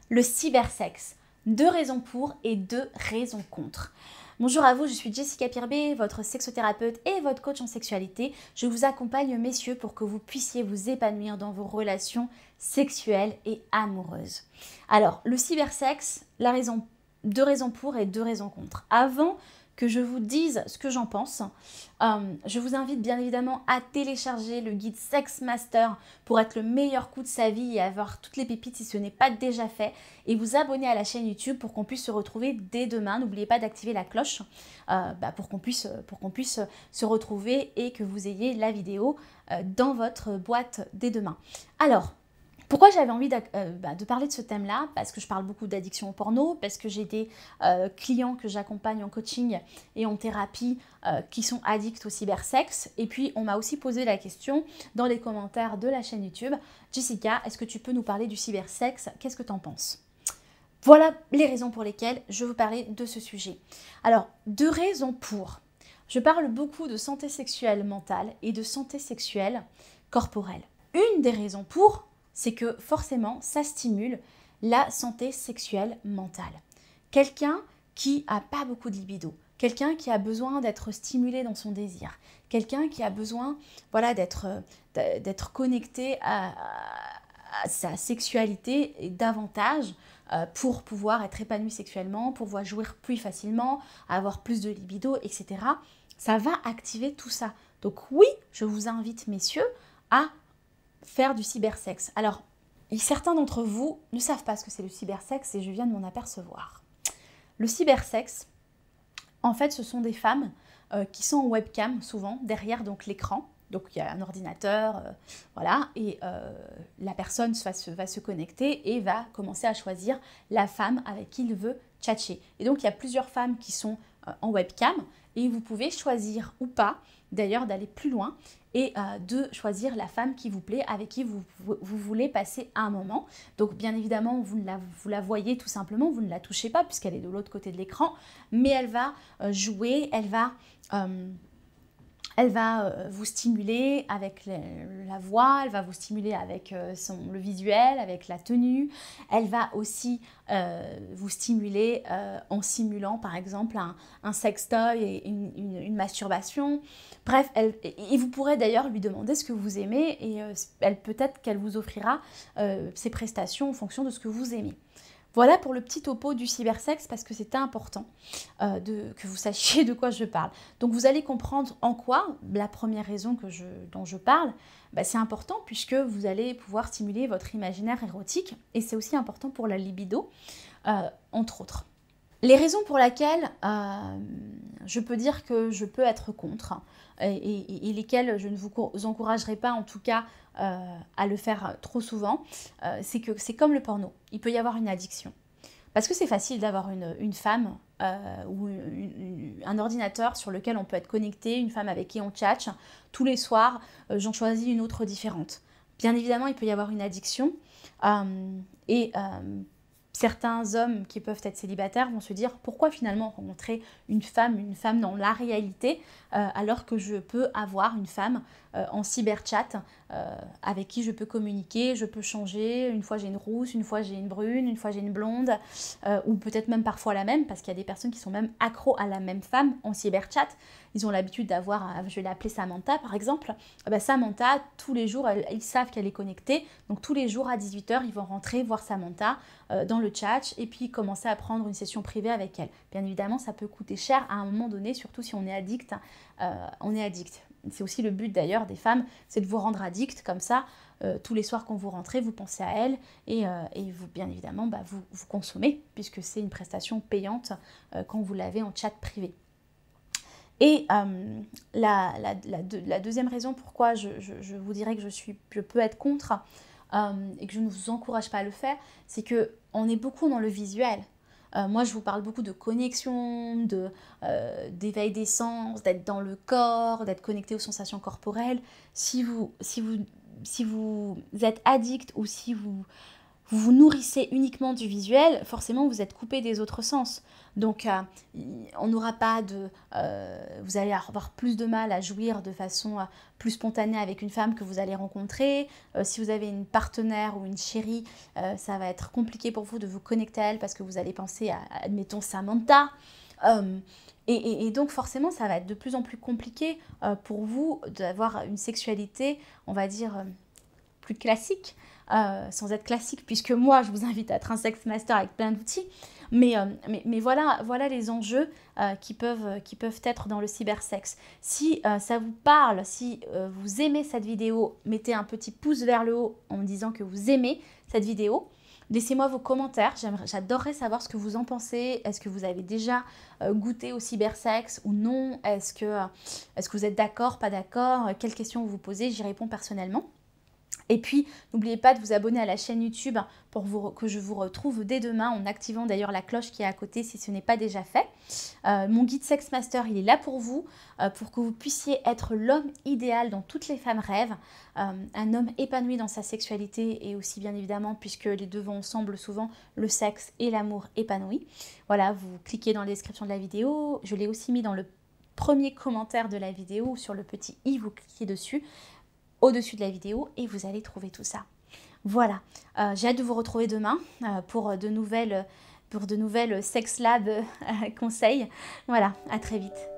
Le cybersexe, 2 raisons pour et 2 raisons contre. Bonjour à vous, je suis Jessica Pirbet, votre sexothérapeute et votre coach en sexualité. Je vous accompagne, messieurs, pour que vous puissiez vous épanouir dans vos relations sexuelles et amoureuses. Alors, le cybersexe, 2 raisons pour et 2 raisons contre. Avant que je vous dise ce que j'en pense, je vous invite bien évidemment à télécharger le guide Sex Master pour être le meilleur coup de sa vie et avoir toutes les pépites si ce n'est pas déjà fait, et vous abonner à la chaîne YouTube pour qu'on puisse se retrouver dès demain. N'oubliez pas d'activer la cloche pour qu'on puisse se retrouver et que vous ayez la vidéo dans votre boîte dès demain. Alors, pourquoi j'avais envie de parler de ce thème-là? Parce que je parle beaucoup d'addiction au porno, parce que j'ai des clients que j'accompagne en coaching et en thérapie qui sont addicts au cybersexe. Et puis, on m'a aussi posé la question dans les commentaires de la chaîne YouTube: Jessica, est-ce que tu peux nous parler du cybersexe? Qu'est-ce que tu en penses? Voilà les raisons pour lesquelles je veux parler de ce sujet. Alors, 2 raisons pour. Je parle beaucoup de santé sexuelle mentale et de santé sexuelle corporelle. Une des raisons pour, c'est que forcément, ça stimule la santé sexuelle mentale. Quelqu'un qui n'a pas beaucoup de libido, quelqu'un qui a besoin d'être stimulé dans son désir, quelqu'un qui a besoin d'être connecté à sa sexualité et davantage pour pouvoir être épanoui sexuellement, pour pouvoir jouir plus facilement, avoir plus de libido, etc. Ça va activer tout ça. Donc oui, je vous invite, messieurs, à faire du cybersexe. Alors, certains d'entre vous ne savent pas ce que c'est le cybersexe et je viens de m'en apercevoir. Le cybersexe, en fait, ce sont des femmes qui sont en webcam, souvent, derrière donc l'écran. Donc, il y a un ordinateur, voilà, et la personne va se connecter et va commencer à choisir la femme avec qui il veut tchatcher. Et donc, il y a plusieurs femmes qui sont en webcam et vous pouvez choisir ou pas, d'ailleurs, d'aller plus loin et de choisir la femme qui vous plaît, avec qui vous voulez passer un moment. Donc, bien évidemment, vous la voyez tout simplement, vous ne la touchez pas puisqu'elle est de l'autre côté de l'écran, mais elle va jouer, elle va vous stimuler avec la voix, elle va vous stimuler avec le visuel, avec la tenue. Elle va aussi vous stimuler en simulant par exemple un sextoy et une masturbation. Bref, et vous pourrez d'ailleurs lui demander ce que vous aimez et peut-être qu'elle vous offrira ses prestations en fonction de ce que vous aimez. Voilà pour le petit topo du cybersexe, parce que c'était important que vous sachiez de quoi je parle. Donc vous allez comprendre en quoi la première raison dont je parle, c'est important puisque vous allez pouvoir stimuler votre imaginaire érotique et c'est aussi important pour la libido, entre autres. Les raisons pour lesquelles je peux dire que je peux être contre et lesquelles je ne vous encouragerai pas en tout cas à le faire trop souvent, c'est que c'est comme le porno, il peut y avoir une addiction. Parce que c'est facile d'avoir une femme ou un ordinateur sur lequel on peut être connecté, une femme avec qui on tchatche. Tous les soirs, j'en choisis une autre différente. Bien évidemment, il peut y avoir une addiction certains hommes qui peuvent être célibataires vont se dire pourquoi finalement rencontrer une femme dans la réalité alors que je peux avoir une femme en cyberchat avec qui je peux communiquer, je peux changer, une fois j'ai une rousse, une fois j'ai une brune, une fois j'ai une blonde ou peut-être même parfois la même, parce qu'il y a des personnes qui sont même accros à la même femme en cyberchat. Ils ont l'habitude d'avoir, je vais l'appeler Samantha par exemple, Samantha tous les jours ils savent qu'elle est connectée, donc tous les jours à 18h ils vont rentrer voir Samantha dans le chat et puis commencer à prendre une session privée avec elle. Bien évidemment, ça peut coûter cher à un moment donné, surtout si on est addict. C'est aussi le but d'ailleurs des femmes, c'est de vous rendre addict, comme ça, tous les soirs quand vous rentrez, vous pensez à elle et vous, bien évidemment, vous consommez, puisque c'est une prestation payante quand vous l'avez en chat privé. Et la deuxième raison pourquoi je vous dirais que je peux être contre et que je ne vous encourage pas à le faire, c'est qu'on est beaucoup dans le visuel. Moi, je vous parle beaucoup de connexion, d'éveil des sens, d'être dans le corps, d'être connecté aux sensations corporelles. Si vous êtes addict ou si vous vous vous nourrissez uniquement du visuel, forcément vous êtes coupé des autres sens. Donc on n'aura pas de... vous allez avoir plus de mal à jouir de façon plus spontanée avec une femme que vous allez rencontrer. Si vous avez une partenaire ou une chérie, ça va être compliqué pour vous de vous connecter à elle parce que vous allez penser à, admettons, Samantha. Et donc forcément, ça va être de plus en plus compliqué pour vous d'avoir une sexualité, on va dire, plus classique. Sans être classique, puisque moi je vous invite à être un sex master avec plein d'outils, mais voilà les enjeux qui peuvent être dans le cybersexe. Si ça vous parle, si vous aimez cette vidéo, mettez un petit pouce vers le haut en me disant que vous aimez cette vidéo. Laissez-moi vos commentaires, j'adorerais savoir ce que vous en pensez. Est-ce que vous avez déjà goûté au cybersexe ou non? Est-ce que vous êtes d'accord, pas d'accord? Quelles questions vous posez? J'y réponds personnellement. Et puis, n'oubliez pas de vous abonner à la chaîne YouTube pour que je vous retrouve dès demain en activant d'ailleurs la cloche qui est à côté si ce n'est pas déjà fait. Mon guide Sex Master, il est là pour vous, pour que vous puissiez être l'homme idéal dont toutes les femmes rêvent, un homme épanoui dans sa sexualité et aussi bien évidemment, puisque les deux vont ensemble souvent, le sexe et l'amour épanoui. Voilà, vous cliquez dans la description de la vidéo, je l'ai aussi mis dans le premier commentaire de la vidéo, sur le petit i, vous cliquez dessus, au-dessus de la vidéo et vous allez trouver tout ça. Voilà, j'ai hâte de vous retrouver demain pour de nouvelles Sex Lab conseils. Voilà, à très vite.